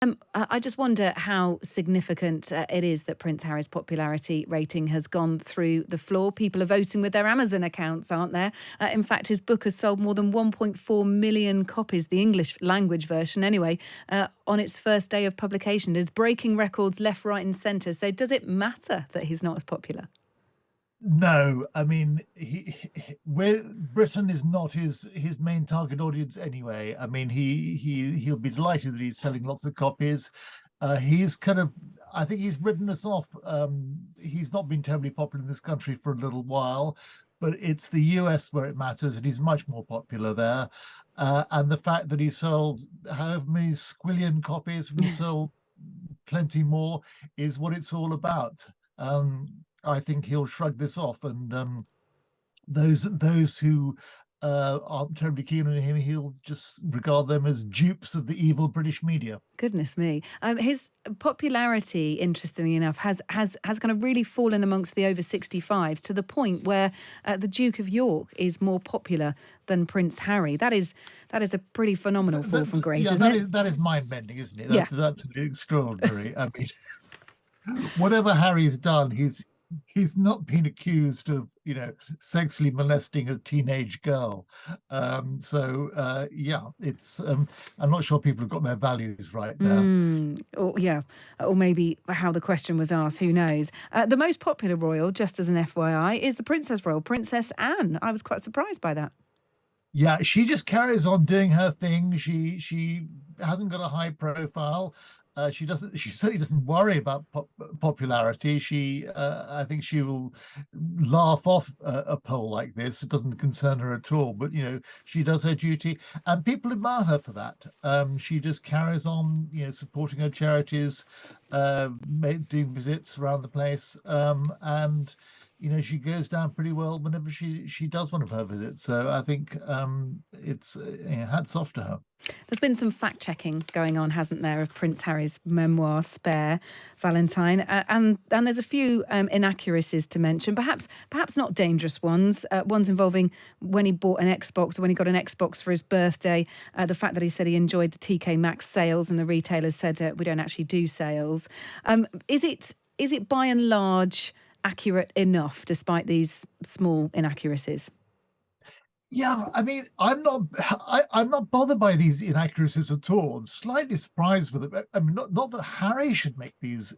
I just wonder how significant it is that Prince Harry's popularity rating has gone through the floor. People are voting with their Amazon accounts, aren't there? In fact, his book has sold more than 1.4 million copies, the English language version anyway, on its first day of publication. It's breaking records left, right and centre. So does it matter that he's not as popular? No, I mean, where Britain is not his main target audience anyway. I mean, he'll be delighted that he's selling lots of copies. He's kind of, I think he's written us off. He's not been terribly popular in this country for a little while, but it's the US where it matters, and he's much more popular there. And the fact that he sold however many squillion copies, we sold plenty more, is what it's all about. I think he'll shrug this off, and those who aren't terribly keen on him, he'll just regard them as dupes of the evil British media. Goodness me. His popularity, interestingly enough, has kind of really fallen amongst the over 65s to the point where the Duke of York is more popular than Prince Harry. That is a pretty phenomenal fall from grace, Yeah, isn't it? that is mind-bending, isn't it? Yeah. That's absolutely extraordinary. I mean, whatever Harry's done, he's not been accused of, sexually molesting a teenage girl. Yeah, it's I'm not sure people have got their values right there. Or yeah, or maybe how the question was asked. Who knows? The most popular royal, just as an FYI, is the Princess Royal, Princess Anne. I was quite surprised by that. Yeah, she just carries on doing her thing. She hasn't got a high profile. She doesn't. She certainly doesn't worry about popularity. I think she will laugh off a poll like this. It doesn't concern her at all. But she does her duty, and people admire her for that. She just carries on, supporting her charities, doing visits around the place, and she goes down pretty well whenever she does one of her visits. So I think it's hats off to her. There's been some fact checking going on, hasn't there, of Prince Harry's memoir, Spare, Valentine, and there's a few inaccuracies to mention. Perhaps not dangerous ones. Ones involving when he bought an Xbox or when he got an Xbox for his birthday. The fact that he said he enjoyed the TK Maxx sales and the retailers said we don't actually do sales. Is it by and large accurate enough, despite these small inaccuracies? Yeah, I mean, I'm not bothered by these inaccuracies at all. I'm slightly surprised with it. I mean, not that Harry should make these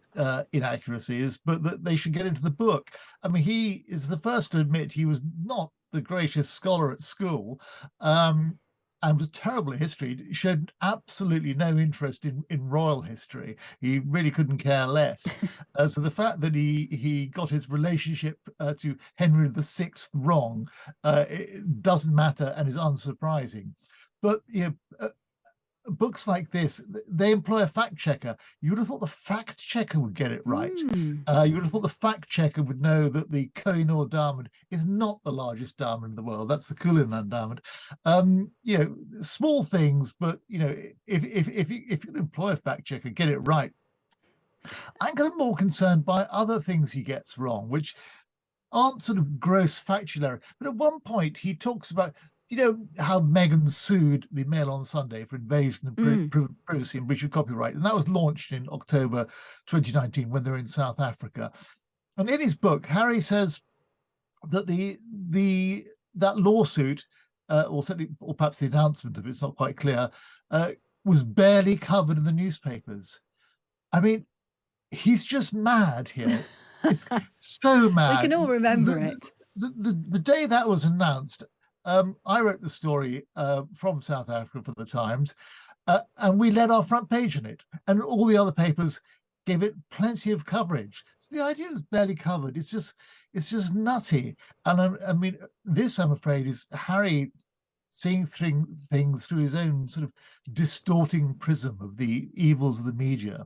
inaccuracies, but that they should get into the book. I mean, he is the first to admit he was not the greatest scholar at school, and was terrible at history. He showed absolutely no interest in royal history. He really couldn't care less. So the fact that he got his relationship to Henry VI wrong, it doesn't matter and is unsurprising. But books like this, they employ a fact checker. You would have thought the fact checker would get it right. You would have thought the fact checker would know that the Koh-i-Noor diamond is not the largest diamond in the world. That's the Cullinan diamond. Small things, but if you employ a fact checker, get it right. I'm kind of more concerned by other things he gets wrong, which aren't sort of gross factual error. But at one point, he talks about how Meghan sued the Mail on Sunday for invasion of privacy and breach of copyright, and that was launched in October 2019 when they were in South Africa. And in his book, Harry says that that lawsuit, or perhaps the announcement of it's not quite clear, was barely covered in the newspapers. I mean, he's just mad here. It's so mad. We can all remember it. The day that was announced, I wrote the story from South Africa for the Times, and we led our front page on it, and all the other papers gave it plenty of coverage. So the idea is barely covered. It's just nutty. And I mean, this, I'm afraid, is Harry seeing things through his own sort of distorting prism of the evils of the media.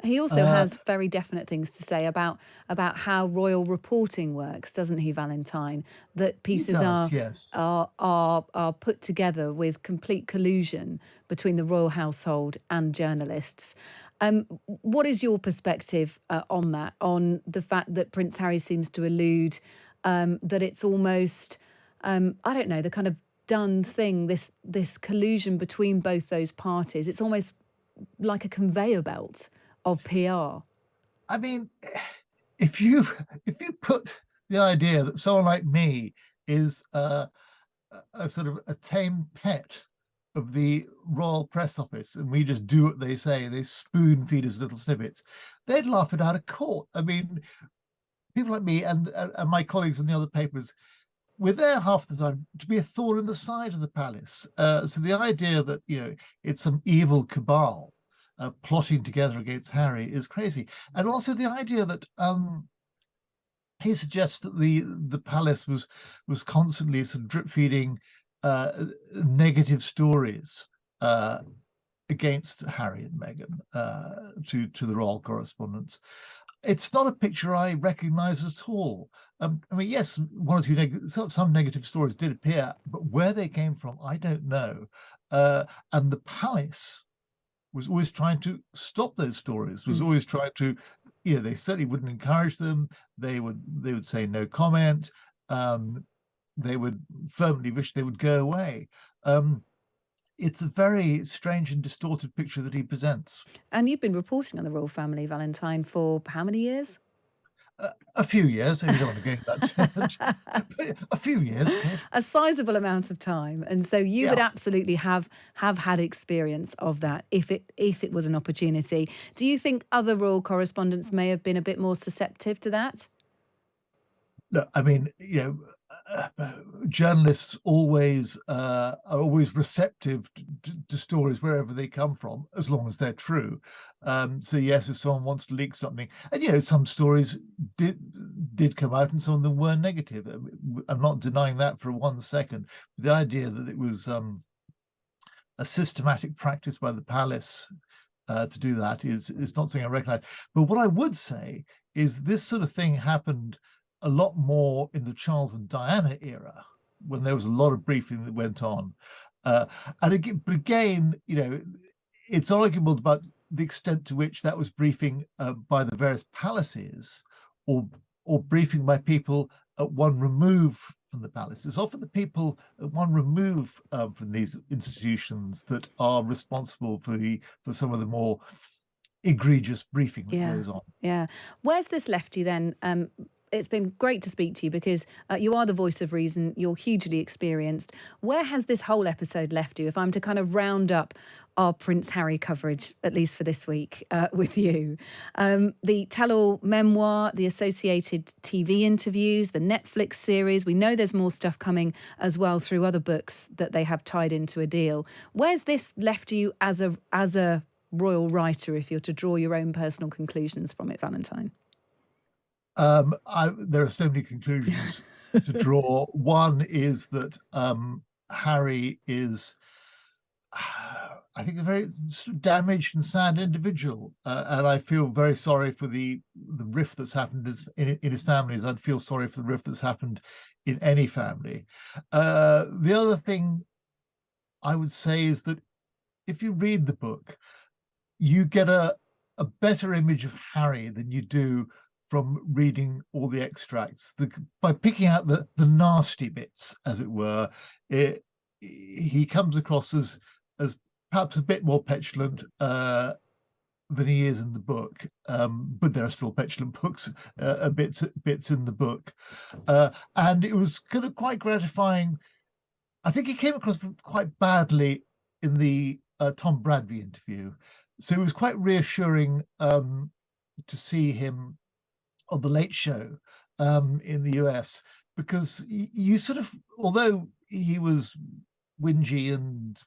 He also has very definite things to say about how royal reporting works, doesn't he, Valentine? That pieces Yes. are put together with complete collusion between the royal household and journalists. What is your perspective on that? On the fact that Prince Harry seems to allude that it's almost, I don't know, the kind of done thing. This collusion between both those parties. It's almost like a conveyor belt of PR. I mean, if you put the idea that someone like me is a sort of a tame pet of the Royal Press Office, and we just do what they say, they spoon feed us little snippets, they'd laugh it out of court. I mean, people like me and my colleagues in the other papers, we're there half the time to be a thorn in the side of the palace. So the idea that, you know, it's some evil cabal plotting together against Harry is crazy. And also the idea that he suggests that the palace was constantly sort of drip feeding negative stories against Harry and Meghan to the royal correspondence. It's not a picture I recognise at all. I mean, yes, one or two some negative stories did appear, but where they came from, I don't know. And the palace was always trying to stop those stories, was always trying to, you know, they certainly wouldn't encourage them. They would say no comment. They would firmly wish they would go away. It's a very strange and distorted picture that he presents. And you've been reporting on the royal family, Valentine, for how many years? A few years. I don't want to go into that too much. A few years, Kate. A sizable amount of time, and so you would absolutely have had experience of that if it was an opportunity. Do you think other royal correspondents may have been a bit more susceptible to that? No, I mean, you know, journalists always are always receptive to stories wherever they come from, as long as they're true. So yes, if someone wants to leak something, and you know, some stories did come out, and some of them were negative. I'm not denying that for 1 second. The idea that it was a systematic practice by the palace to do that is not something I recognise. But what I would say is this sort of thing happened a lot more in the Charles and Diana era, when there was a lot of briefing that went on. And again, you know, it's arguable about the extent to which that was briefing by the various palaces, or briefing by people at one remove from the palace. It's often the people at one remove from these institutions that are responsible for some of the more egregious briefing that goes on. Yeah. Where's this left you then? It's been great to speak to you because you are the voice of reason. You're hugely experienced. Where has this whole episode left you? If I'm to kind of round up our Prince Harry coverage, at least for this week, with you, the tell-all memoir, the associated TV interviews, the Netflix series. We know there's more stuff coming as well through other books that they have tied into a deal. Where's this left you as a royal writer, if you're to draw your own personal conclusions from it, Valentine? There are so many conclusions to draw. One is that Harry is, I think, a very damaged and sad individual, and I feel very sorry for the rift that's happened in his family, as I'd feel sorry for the rift that's happened in any family. The other thing I would say is that if you read the book, you get a better image of Harry than you do from reading all the extracts. By picking out the nasty bits, as it were, he comes across as perhaps a bit more petulant than he is in the book. But there are still petulant bits in the book. And it was kind of quite gratifying. I think he came across quite badly in the Tom Bradby interview. So it was quite reassuring to see him on the Late Show in the US, because you sort of, although he was whingy and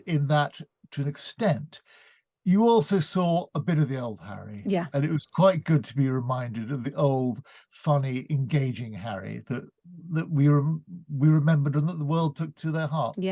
in that to an extent, you also saw a bit of the old Harry. Yeah. And it was quite good to be reminded of the old, funny, engaging Harry that we remembered and that the world took to their heart. Yeah.